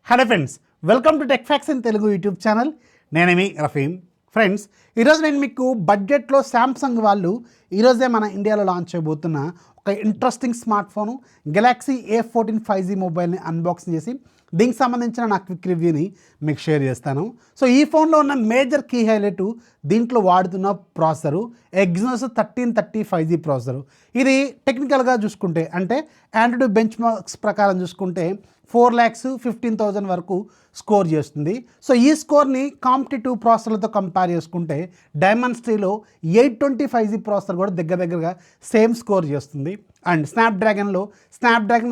Hello friends, welcome to tech facts in Telugu YouTube channel. నేనేమి Rafeem. Friends, ఈరోజు నేను మీకు బడ్జెట్లో శాంసంగ్ వాళ్ళు ఈరోజే మన ఇండియాలో లాంచ్ చేయబోతున్న ఒక interesting smart phone Galaxy A14 5G మొబైల్ని అన్బాక్సింగ్ చేసి దీనికి సంబంధించిన నా క్విక్ రివ్యూని మీకు షేర్ చేస్తాను. సో ఈ ఫోన్లో ఉన్న మేజర్ కీ హైలైట్ దీంట్లో వాడుతున్న ప్రాసెసరు ఎగ్జినోస్ 1330 5G ప్రాసెసరు. ఇది టెక్నికల్గా చూసుకుంటే అంటే ఆండ్రాయిడ్ బెంచ్ మార్క్స్ ప్రకారం చూసుకుంటే 4,15,000 వరకు స్కోర్ చేస్తుంది. సో ఈ స్కోర్ని కాంపిటేటివ్ ప్రాసెసర్లతో కంపేర్ చేసుకుంటే డైమెన్సిటీలో 820 5G ప్రాసెసర్ కూడా దగ్గరగా సేమ్ స్కోర్ చేస్తుంది. అండ్ స్నాప్డ్రాగన్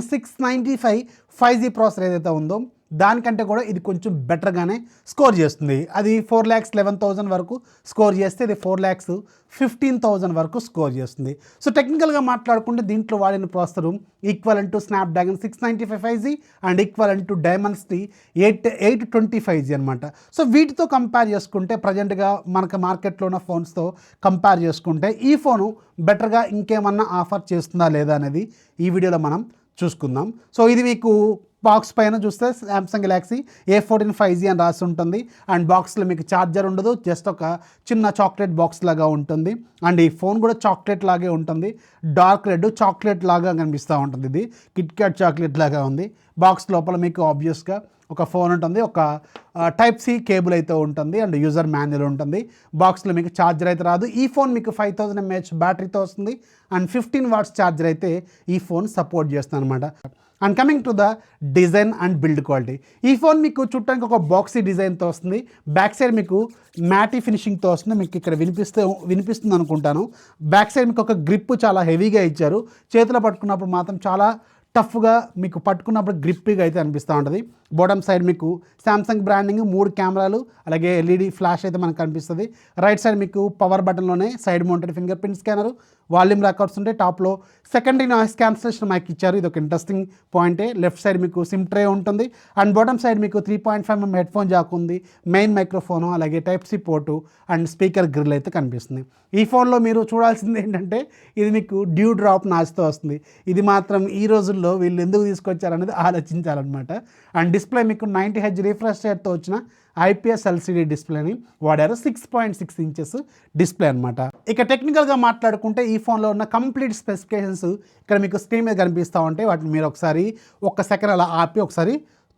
695 5G ప్రాసెసర్ ఏదైతే ఉందో దానికంటే కూడా ఇది కొంచెం బెటర్గానే స్కోర్ చేస్తుంది. అది 4,11,000 వరకు స్కోర్ చేస్తే ఇది 4,15,000 వరకు స్కోర్ చేస్తుంది. సో టెక్నికల్గా మాట్లాడుకుంటే దీంట్లో వాడిన processor equivalent to Snapdragon 695 5G and equivalent to Dimensity 820 5G అనమాట. సో వీటితో కంపేర్ చేసుకుంటే ప్రజెంట్గా మనకు మార్కెట్లో ఉన్న ఫోన్స్తో కంపేర్ చేసుకుంటే ఈ ఫోను బెటర్గా ఇంకేమన్నా ఆఫర్ చేస్తుందా లేదా అనేది ఈ వీడియోలో మనం చూసుకుందాం. సో ఇది మీకు బాక్స్ పైన చూస్తే శాంసంగ్ గెలాక్సీ A14 5G అని రాసి ఉంటుంది. అండ్ బాక్స్లో మీకు ఛార్జర్ ఉండదు, జస్ట్ ఒక చిన్న చాక్లెట్ బాక్స్ లాగా ఉంటుంది. అండ్ ఈ ఫోన్ కూడా చాక్లెట్ లాగే ఉంటుంది, డార్క్ రెడ్ చాక్లెట్ లాగా కనిపిస్తూ ఉంటుంది. ఇది కిట్ క్యాట్ చాక్లెట్ లాగా ఉంది. బాక్స్ లోపల మీకు ఆబ్వియస్గా ఒక ఫోన్ ఉంటుంది, ఒక టైప్ సి కేబుల్ అయితే ఉంటుంది అండ్ యూజర్ మాన్యువల్ ఉంటుంది. బాక్స్లో మీకు ఛార్జర్ అయితే రాదు. ఈ ఫోన్ మీకు 5000 mAh బ్యాటరీతో వస్తుంది అండ్ 15 watts ఛార్జర్ అయితే ఈ ఫోన్ సపోర్ట్ చేస్తుంది అనమాట. And coming to the design and build quality, ఈ ఫోన్ మీకు చూడటానికి ఒక బాక్సీ డిజైన్తో వస్తుంది. బ్యాక్ సైడ్ మీకు మ్యాటీ ఫినిషింగ్తో వస్తుంది. మీకు ఇక్కడ వినిపిస్తుంది అనుకుంటాను. బ్యాక్ సైడ్ మీకు ఒక గ్రిప్ చాలా హెవీగా ఇచ్చారు. చేతిలో పట్టుకున్నప్పుడు మాత్రం చాలా టఫ్గా మీకు పట్టుకున్నప్పుడు గ్రిప్పీగా అయితే అనిపిస్తూ ఉంటుంది. బాటమ్ సైడ్ మీకు శాంసంగ్ బ్రాండింగ్, 3 కెమెరాలు, అలాగే ఎల్ఈడి ఫ్లాష్ అయితే మనకు కనిపిస్తుంది. రైట్ సైడ్ మీకు పవర్ బటన్లోనే side mounted fingerprint scanner, volume rockers ఉంటాయి. టాప్లో సెకండరీ నాయిస్ క్యాన్సిలేషన్ మైక్ ఇచ్చారు, ఇది ఒక ఇంట్రెస్టింగ్ పాయింటే. లెఫ్ట్ సైడ్ మీకు సిమ్ ట్రే ఉంటుంది అండ్ బాటమ్ సైడ్ మీకు 3.5mm హెడ్ ఫోన్ జాక్ ఉంది, మెయిన్ మైక్రోఫోను, అలాగే type C port and speaker grille అయితే కనిపిస్తుంది. ఈ ఫోన్లో మీరు చూడాల్సింది ఏంటంటే ఇది మీకు డ్యూ డ్రాప్ నాచ్తో వస్తుంది. ఇది మాత్రం ఈ రోజుల్లో వీళ్ళు ఎందుకు తీసుకొచ్చారనేది ఆలోచించాలన్నమాట. అండ్ డిస్ప్లే మీకు 90Hz రిఫ్రెష్ రేట్తో వచ్చిన IPS LCD డిస్ప్లేని వాడారు. 6.6 inches డిస్ప్లే అనమాట. ఇక టెక్నికల్గా మాట్లాడుకుంటే ఈ ఫోన్లో ఉన్న కంప్లీట్ స్పెసిఫికేషన్స్ ఇక్కడ మీకు స్క్రీన్ మీద కనిపిస్తూ ఉంటాయి. వాటిని మీరు ఒక్క సెకండ్ అలా ఆపి ఒకసారి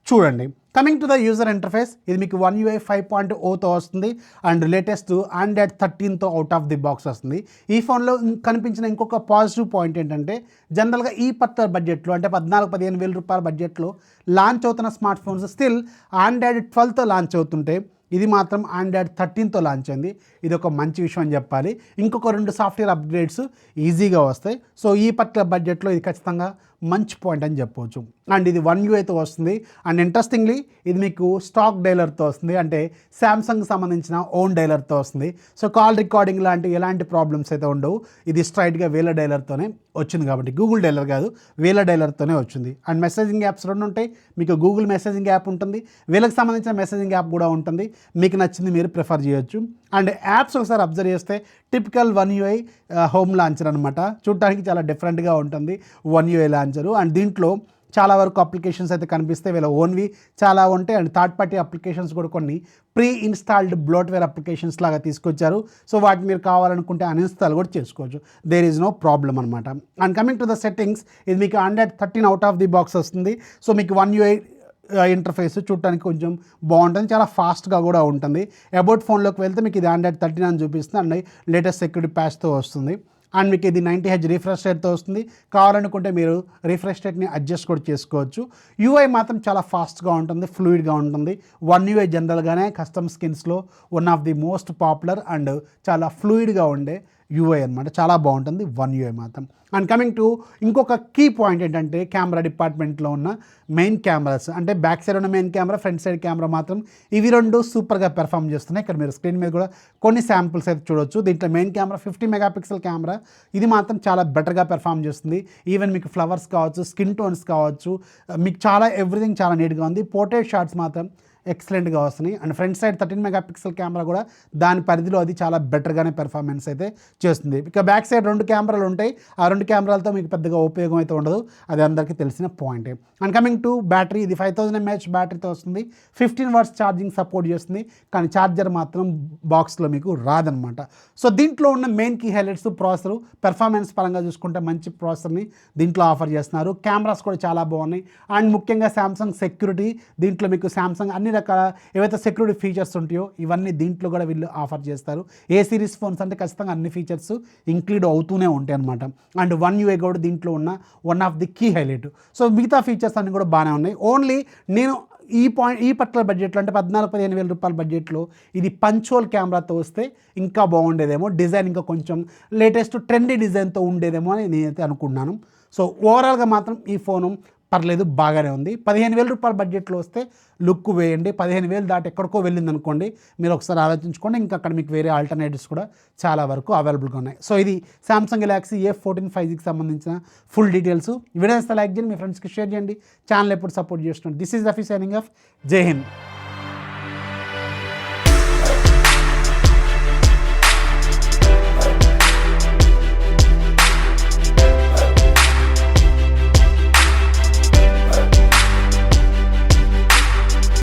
చూడండి. Coming to the user interface, ఇది మీకు One UI 5.0తో వస్తుంది అండ్ లేటెస్ట్ Android 13తో అవుట్ ఆఫ్ ది బాక్స్ వస్తుంది. ఈ ఫోన్లో కనిపించిన ఇంకొక పాజిటివ్ పాయింట్ ఏంటంటే జనరల్గా ఈ పర్టికులర్ బడ్జెట్లో అంటే 14-15 వేల రూపాయల బడ్జెట్లో లాంచ్ అవుతున్న స్మార్ట్ ఫోన్స్ స్టిల్ Android 12తో లాంచ్ అవుతుంటే ఇది మాత్రం Android 13తో లాంచ్ అయింది. ఇది ఒక మంచి విషయం అని చెప్పాలి. ఇంకొక 2 సాఫ్ట్వేర్ అప్గ్రేడ్స్ ఈజీగా వస్తాయి. సో ఈ పర్టికులర్ బడ్జెట్లో ఇది ఖచ్చితంగా మంచి పాయింట్ అని చెప్పవచ్చు. అండ్ ఇది One UIతో వస్తుంది అండ్ ఇంట్రెస్టింగ్లీ ఇది మీకు స్టాక్ డైలర్తో వస్తుంది, అంటే శాంసంగ్ సంబంధించిన ఓన్ డైలర్తో వస్తుంది. సో కాల్ రికార్డింగ్ లాంటి ఎలాంటి ప్రాబ్లమ్స్ అయితే ఉండవు. ఇది స్ట్రైట్గా వేల డైలర్తోనే వచ్చింది కాబట్టి గూగుల్ డైలర్ కాదు, వేల డైలర్తోనే వచ్చింది. అండ్ మెసేజింగ్ యాప్స్ 2 ఉంటాయి. మీకు గూగుల్ మెసేజింగ్ యాప్ ఉంటుంది, వీళ్ళకి సంబంధించిన మెసేజింగ్ యాప్ కూడా ఉంటుంది. మీకు నచ్చింది మీరు ప్రిఫర్ చేయొచ్చు. అండ్ యాప్స్ ఒకసారి అబ్జర్వ్ చేస్తే typical One UI home launcher అనమాట. చూడటానికి చాలా డిఫరెంట్గా ఉంటుంది One UI లాంచరు. అండ్ దీంట్లో చాలా వరకు అప్లికేషన్స్ అయితే కనిపిస్తాయి. వీళ్ళ ఓన్వి చాలా ఉంటాయి అండ్ థర్డ్ పార్టీ అప్లికేషన్స్ కూడా కొన్ని ప్రీ ఇన్స్టాల్డ్ బ్లోట్వేర్ అప్లికేషన్స్ లాగా తీసుకొచ్చారు. సో వాటిని మీరు కావాలనుకుంటే అన్ఇన్స్టాల్ కూడా చేసుకోవచ్చు. దేర్ ఈజ్ నో ప్రాబ్లం అనమాట. And coming to the settings, ఇది మీకు Android 13 out of the box వస్తుంది. సో మీకు One UI ఇంటర్ఫేస్ చూడటానికి కొంచెం బాగుంటుంది, చాలా ఫాస్ట్గా కూడా ఉంటుంది. అబౌట్ ఫోన్లోకి వెళ్తే మీకు ఇది Android 13 అని చూపిస్తుంది అండ్ లేటెస్ట్ సెక్యూరిటీ ప్యాచ్తో వస్తుంది. అండ్ మీకు ఇది 90Hz రిఫ్రెష్ రేట్తో వస్తుంది. కావాలనుకుంటే మీరు రిఫ్రెష్ రేట్ని అడ్జస్ట్ కూడా చేసుకోవచ్చు. UI మాత్రం చాలా ఫాస్ట్గా ఉంటుంది, ఫ్లూయిడ్గా ఉంటుంది. One UI జనరల్గానే కస్టమ్ స్కిన్స్లో one of the most popular and చాలా ఫ్లూయిడ్గా ఉండే UI అనమాట. చాలా బాగుంటుంది One UI మాత్రం. అండ్ కమింగ్ టు ఇంకొక కీ పాయింట్ ఏంటంటే కెమెరా డిపార్ట్మెంట్లో ఉన్న మెయిన్ కెమెరాస్, అంటే బ్యాక్ సైడ్ ఉన్న main camera, front side camera మాత్రం ఇవి 2 సూపర్గా పెర్ఫామ్ చేస్తున్నాయి. ఇక్కడ మీరు స్క్రీన్ మీద కూడా కొన్ని శాంపుల్స్ అయితే చూడొచ్చు. దీంట్లో మెయిన్ కెమెరా 50 మెగాపిక్సెల్ కెమెరా, ఇది మాత్రం చాలా బెటర్గా పెర్ఫామ్ చేస్తుంది. ఈవెన్ మీకు ఫ్లవర్స్ కావచ్చు, స్కిన్ టోన్స్ కావచ్చు, మీకు చాలా ఎవ్రీథింగ్ చాలా నీట్గా ఉంది. పోర్ట్రేట్ షాట్స్ మాత్రం ఎక్సలెంట్గా వస్తున్నాయి. And front side 13 megapixel camera కూడా దాని పరిధిలో అది చాలా బెటర్గానే పెర్ఫార్మెన్స్ అయితే చేస్తుంది. ఇక బ్యాక్ సైడ్ 2 కెమెరాలు ఉంటాయి. ఆ 2 కెమెరాలతో మీకు పెద్దగా ఉపయోగం అయితే ఉండదు, అది అందరికీ తెలిసిన పాయింటే. అండ్ కమింగ్ టు బ్యాటరీ, ఇది 5000 mAh బ్యాటరీతో వస్తుంది. 15 వాట్స్ ఛార్జింగ్ సపోర్ట్ చేస్తుంది, కానీ ఛార్జర్ మాత్రం బాక్స్లో మీకు రాదనమాట. సో దీంట్లో ఉన్న main key highlights processor performance పరంగా చూసుకుంటే మంచి ప్రాసెసర్ని దీంట్లో ఆఫర్ చేస్తున్నారు. కెమెరాస్ కూడా చాలా బాగున్నాయి. అండ్ ముఖ్యంగా శాంసంగ్ సెక్యూరిటీ, దీంట్లో మీకు శాంసంగ్ అన్ని రకాల ఏవైతే సెక్యూరిటీ ఫీచర్స్ ఉంటాయో ఇవన్నీ దీంట్లో కూడా వీళ్ళు ఆఫర్ చేస్తారు. ఏ సిరీస్ ఫోన్స్ అంటే ఖచ్చితంగా అన్ని ఫీచర్స్ ఇంక్లూడ్ అవుతూనే ఉంటాయి అనమాట. అండ్ వన్ యూఐ కూడా దీంట్లో ఉన్న one of the key highlight. So మిగతా ఫీచర్స్ అన్నీ కూడా బాగానే ఉన్నాయి. ఓన్లీ నేను ఈ పర్టికులర్ బడ్జెట్లో అంటే 14-15 వేల రూపాయల బడ్జెట్లో ఇది పంచోల్ కెమెరాతో వస్తే ఇంకా బాగుండేదేమో, డిజైన్ ఇంకా కొంచెం లేటెస్ట్ ట్రెండీ డిజైన్తో ఉండేదేమో అని నేనైతే అనుకుంటున్నాను. సో ఓవరాల్గా మాత్రం ఈ ఫోను పర్లేదు, బాగానే ఉంది. 15,000 రూపాయల బడ్జెట్లో వస్తే లుక్ వేయండి. 15,000 దాటి ఎక్కడికో వెళ్ళింది అనుకోండి, మీరు ఒకసారి ఆలోచించుకోండి. ఇంకా అక్కడ మీకు వేరే ఆల్టర్నేటివ్స్ కూడా చాలా వరకు అవైలబుల్గా ఉన్నాయి. సో ఇది సామ్సంగ్ గెలాక్సీ A14 5Gకి సంబంధించిన ఫుల్ డీటెయిల్స్. వీడియోస్ లైక్ చేయండి, మీ ఫ్రెండ్స్కి షేర్ చేయండి. ఛానల్ ఎప్పుడు సపోర్ట్ చేస్తున్నాను. This is Rafi signing off. జై హింద్.